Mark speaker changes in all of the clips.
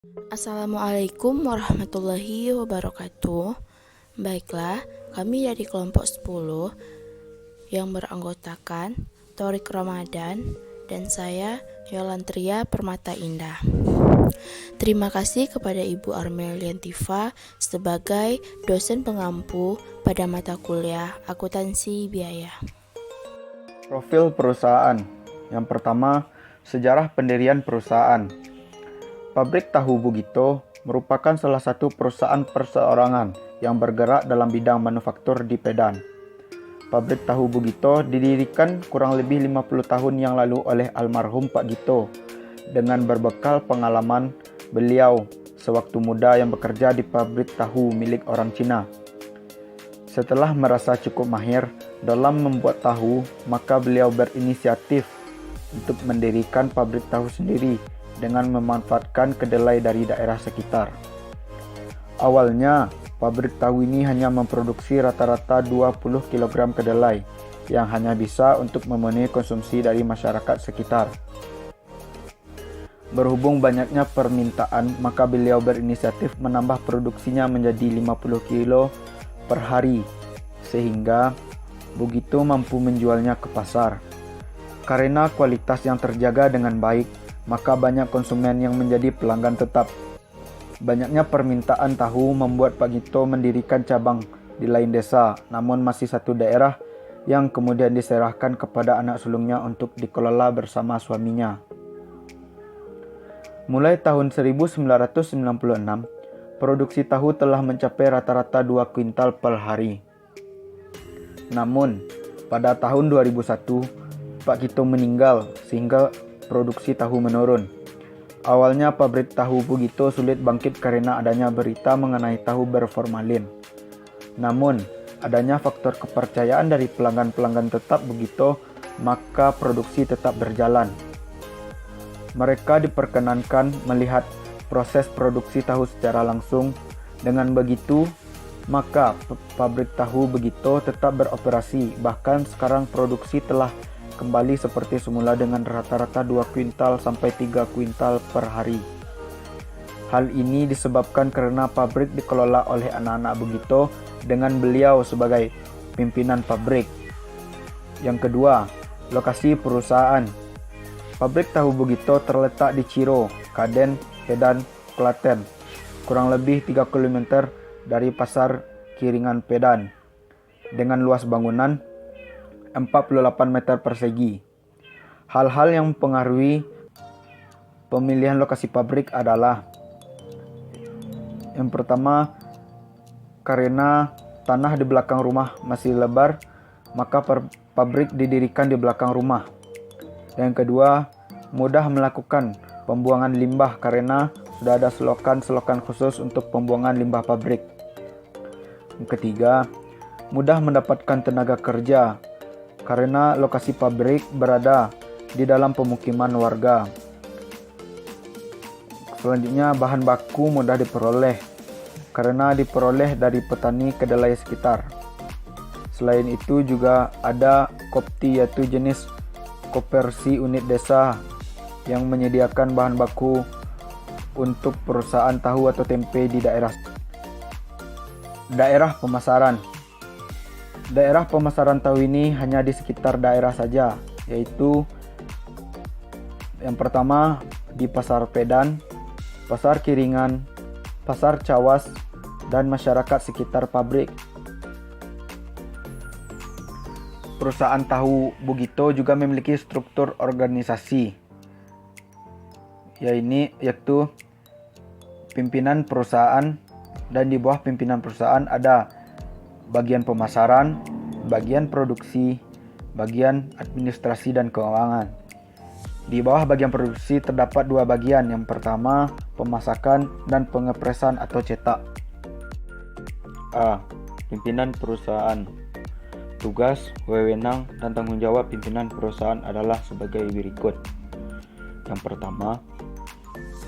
Speaker 1: Assalamualaikum warahmatullahi wabarakatuh. Baiklah, kami dari kelompok 10 yang beranggotakan Torik Ramadan dan saya Yolantria Permata Indah. Terima kasih kepada Ibu Armeliantiva sebagai dosen pengampu pada mata kuliah akuntansi biaya.
Speaker 2: Profil perusahaan. Yang pertama, sejarah pendirian perusahaan. Pabrik Tahu Bugito merupakan salah satu perusahaan perseorangan yang bergerak dalam bidang manufaktur di Pedan. Pabrik Tahu Bugito didirikan kurang lebih 50 tahun yang lalu oleh almarhum Pak Gito dengan berbekal pengalaman beliau sewaktu muda yang bekerja di pabrik tahu milik orang Cina. Setelah merasa cukup mahir dalam membuat tahu, maka beliau berinisiatif untuk mendirikan pabrik tahu sendiri dengan memanfaatkan kedelai dari daerah sekitar. Awalnya, pabrik tahu ini hanya memproduksi rata-rata 20 kg kedelai yang hanya bisa untuk memenuhi konsumsi dari masyarakat sekitar. Berhubung banyaknya permintaan, maka beliau berinisiatif menambah produksinya menjadi 50 kilo per hari, sehingga Bugito mampu menjualnya ke pasar. Karena kualitas yang terjaga dengan baik, maka banyak konsumen yang menjadi pelanggan tetap. Banyaknya permintaan tahu membuat Pak Gito mendirikan cabang di lain desa, namun masih satu daerah yang kemudian diserahkan kepada anak sulungnya untuk dikelola bersama suaminya. Mulai tahun 1996, produksi tahu telah mencapai rata-rata 2 kuintal per hari. Namun, pada tahun 2001, Pak Gito meninggal sehingga produksi tahu menurun. Awalnya pabrik tahu Bugito sulit bangkit karena adanya berita mengenai tahu berformalin. Namun, adanya faktor kepercayaan dari pelanggan-pelanggan tetap Bugito, maka produksi tetap berjalan. Mereka diperkenankan melihat proses produksi tahu secara langsung. Dengan begitu, maka pabrik tahu Bugito tetap beroperasi. Bahkan sekarang produksi telah kembali seperti semula dengan rata-rata 2 kuintal sampai 3 kuintal per hari. Hal ini disebabkan karena pabrik dikelola oleh anak-anak Bugito dengan beliau sebagai pimpinan pabrik. Yang kedua, lokasi perusahaan. Pabrik tahu Bugito terletak di Ciro, Kaden, Pedan, Klaten, kurang lebih 3 km dari pasar Kiringan Pedan, dengan luas bangunan 48 meter persegi. Hal-hal yang mempengaruhi pemilihan lokasi pabrik adalah: yang pertama, karena tanah di belakang rumah masih lebar, maka pabrik didirikan di belakang rumah. Yang kedua, mudah melakukan pembuangan limbah karena sudah ada selokan-selokan khusus untuk pembuangan limbah pabrik. Yang ketiga, mudah mendapatkan tenaga kerja karena lokasi pabrik berada di dalam pemukiman warga. Selanjutnya, bahan baku mudah diperoleh karena diperoleh dari petani kedelai sekitar. Selain itu juga ada Kopti, yaitu jenis koperasi unit desa yang menyediakan bahan baku untuk perusahaan tahu atau tempe di daerah. Daerah pemasaran. Daerah pemasaran tahu ini hanya di sekitar daerah saja, yaitu yang pertama di Pasar Pedan, Pasar Kiringan, Pasar Cawas, dan masyarakat sekitar pabrik. Perusahaan tahu Bugito juga memiliki struktur organisasi, yaitu pimpinan perusahaan, dan di bawah pimpinan perusahaan ada bagian pemasaran, bagian produksi, bagian administrasi dan keuangan. Di bawah bagian produksi terdapat 2 bagian. Yang pertama, pemasakan dan pengepresan atau cetak. A. Pimpinan perusahaan. Tugas, wewenang, dan tanggung jawab pimpinan perusahaan adalah sebagai berikut. Yang pertama,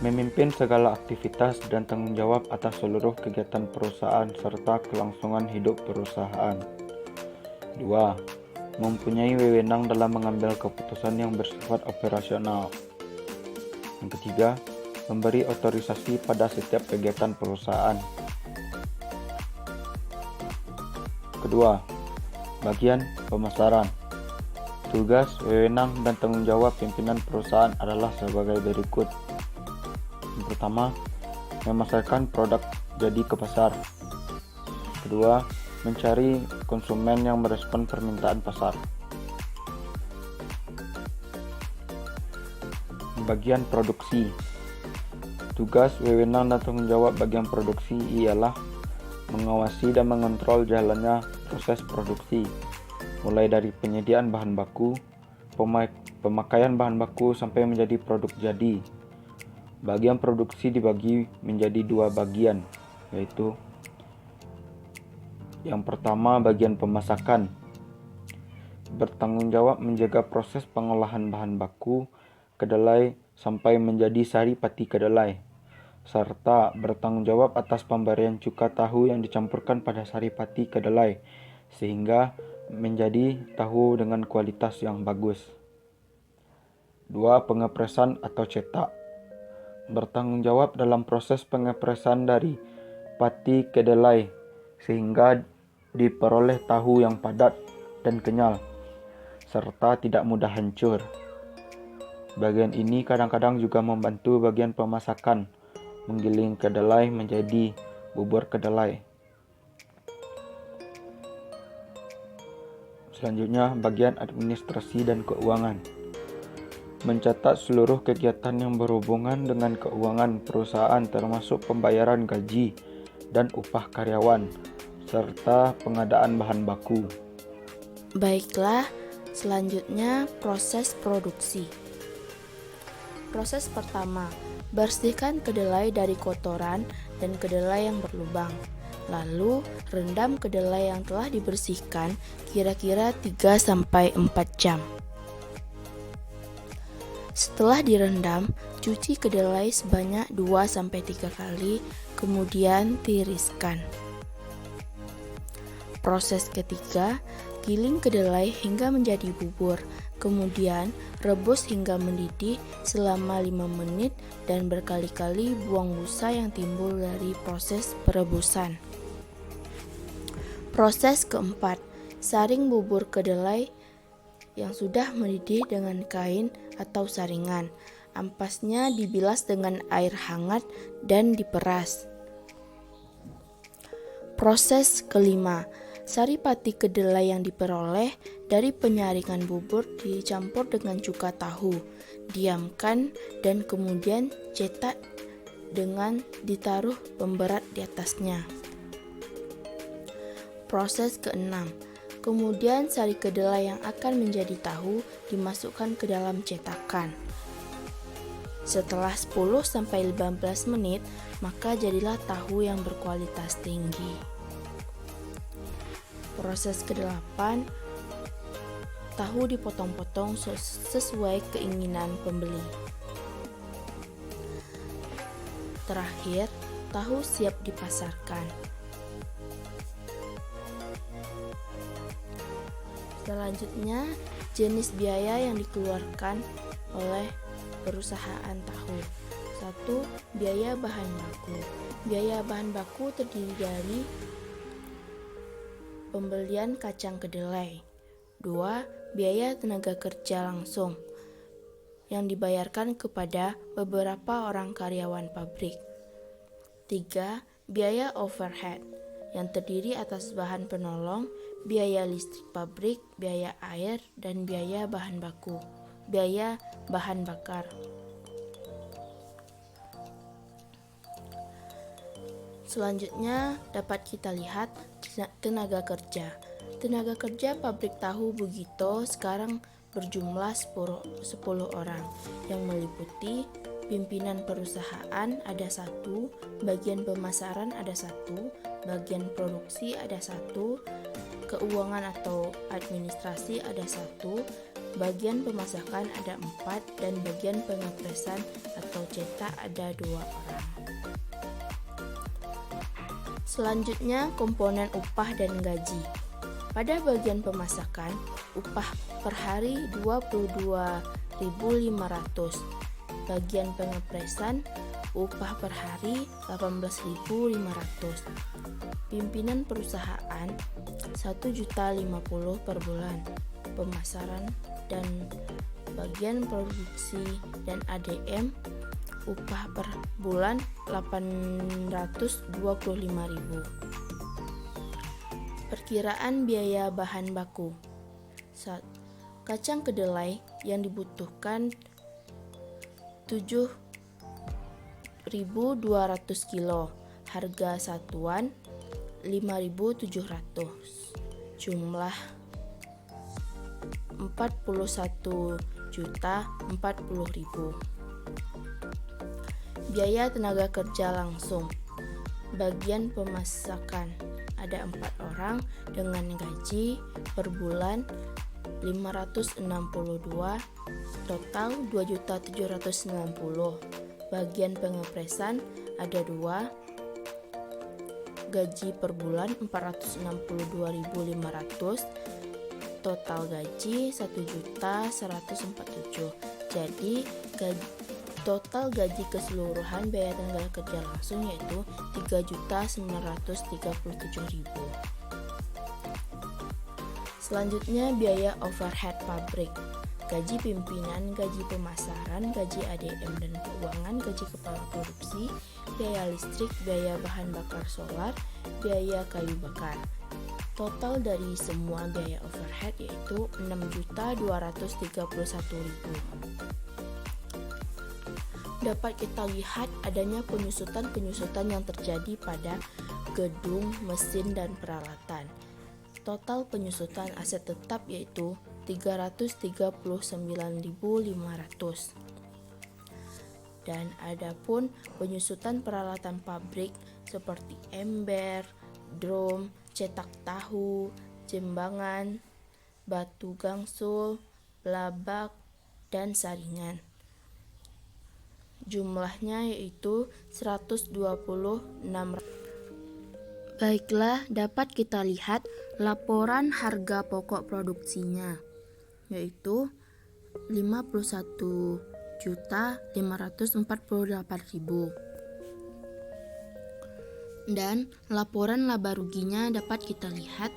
Speaker 2: memimpin segala aktivitas dan tanggung jawab atas seluruh kegiatan perusahaan serta kelangsungan hidup perusahaan. 2. Mempunyai wewenang dalam mengambil keputusan yang bersifat operasional. Yang ketiga, memberi otorisasi pada setiap kegiatan perusahaan. Kedua, bagian pemasaran. Tugas, wewenang, dan tanggung jawab pimpinan perusahaan adalah sebagai berikut. Yang pertama, memasarkan produk jadi ke pasar. Kedua, mencari konsumen yang merespon permintaan pasar. Bagian produksi. Tugas, wewenang, dan tanggung jawab bagian produksi ialah mengawasi dan mengontrol jalannya proses produksi, mulai dari penyediaan bahan baku, pemakaian bahan baku sampai menjadi produk jadi. Bagian produksi dibagi menjadi dua bagian, yaitu yang pertama bagian pemasakan. Bertanggung jawab menjaga proses pengolahan bahan baku kedelai sampai menjadi sari pati kedelai, serta bertanggung jawab atas pemberian cuka tahu yang dicampurkan pada sari pati kedelai sehingga menjadi tahu dengan kualitas yang bagus. 2. Pengepresan atau cetak. Bertanggung jawab dalam proses pengepresan dari pati kedelai sehingga diperoleh tahu yang padat dan kenyal serta tidak mudah hancur. Bagian ini kadang-kadang juga membantu bagian pemasakan menggiling kedelai menjadi bubur kedelai. Selanjutnya, bagian administrasi dan keuangan. Mencatat seluruh kegiatan yang berhubungan dengan keuangan perusahaan termasuk pembayaran gaji dan upah karyawan serta pengadaan bahan baku.
Speaker 1: Baiklah, selanjutnya proses produksi. Proses pertama, bersihkan kedelai dari kotoran dan kedelai yang berlubang. Lalu, rendam kedelai yang telah dibersihkan kira-kira 3-4 jam. Setelah direndam, cuci kedelai sebanyak 2-3 kali, kemudian tiriskan. Proses ketiga, giling kedelai hingga menjadi bubur. Kemudian rebus hingga mendidih selama 5 menit dan berkali-kali buang busa yang timbul dari proses perebusan. Proses keempat, saring bubur kedelai yang sudah mendidih dengan kain atau saringan. Ampasnya dibilas dengan air hangat dan diperas. Proses kelima, sari pati kedelai yang diperoleh dari penyaringan bubur dicampur dengan cuka tahu, diamkan dan kemudian cetak dengan ditaruh pemberat di atasnya. Proses keenam, kemudian sari kedelai yang akan menjadi tahu dimasukkan ke dalam cetakan. Setelah 10-15 menit, maka jadilah tahu yang berkualitas tinggi. Proses ke-8, tahu dipotong-potong sesuai keinginan pembeli. Terakhir, tahu siap dipasarkan. Selanjutnya, jenis biaya yang dikeluarkan oleh perusahaan tahu. 1. Biaya bahan baku. Biaya bahan baku terdiri dari pembelian kacang kedelai. 2. Biaya tenaga kerja langsung yang dibayarkan kepada beberapa orang karyawan pabrik. 3. Biaya overhead yang terdiri atas bahan penolong, biaya listrik pabrik, biaya air, dan biaya bahan baku, biaya bahan bakar. Selanjutnya dapat kita lihat tenaga kerja. Tenaga kerja pabrik tahu Bugito sekarang berjumlah 10 orang yang meliputi pimpinan perusahaan ada 1, bagian pemasaran ada 1, bagian produksi ada 1, keuangan atau administrasi ada 1, bagian pemasakan ada 4, dan bagian pengepresan atau cetak ada 2 orang. Selanjutnya, komponen upah dan gaji. Pada bagian pemasakan, upah per hari 22.500. Bagian pengepresan, upah per hari 18.500. Pimpinan perusahaan 1.050.000 per bulan. Pemasaran dan bagian produksi dan ADM upah per bulan 825.000. Perkiraan biaya bahan baku. Kacang kedelai yang dibutuhkan 7.200 kilo, harga satuan 5.700, jumlah 41.040.000. Biaya tenaga kerja langsung. Bagian pemasakan ada 4 orang dengan gaji per bulan 562, total 2.790. Bagian pengepresan ada 2, gaji per bulan 462.500, total gaji 1.147. Jadi total gaji keseluruhan biaya tenaga kerja langsung yaitu 3.937.000. Selanjutnya biaya overhead pabrik. Gaji pimpinan, gaji pemasaran, gaji ADM dan keuangan, gaji kepala produksi, biaya listrik, biaya bahan bakar solar, biaya kayu bakar. Total dari semua biaya overhead yaitu 6.231.000. Dapat kita lihat adanya penyusutan yang terjadi pada gedung, mesin, dan peralatan. Total penyusutan aset tetap yaitu 339.500. Dan adapun penyusutan peralatan pabrik seperti ember, drum, cetak tahu, jembangan, batu gangsul, labak, dan saringan. Jumlahnya yaitu 126. Baiklah, dapat kita lihat laporan harga pokok produksinya, yaitu 51.548.000. Dan laporan laba ruginya dapat kita lihat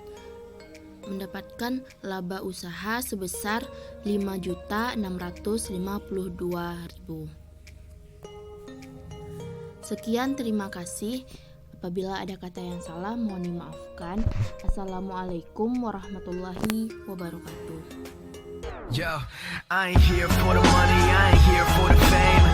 Speaker 1: mendapatkan laba usaha sebesar 5.652.000. Sekian, terima kasih. Apabila ada kata yang salah, mohon dimaafkan. Assalamualaikum warahmatullahi wabarakatuh.
Speaker 3: Yo, I ain't here for the money, I ain't here for the fame.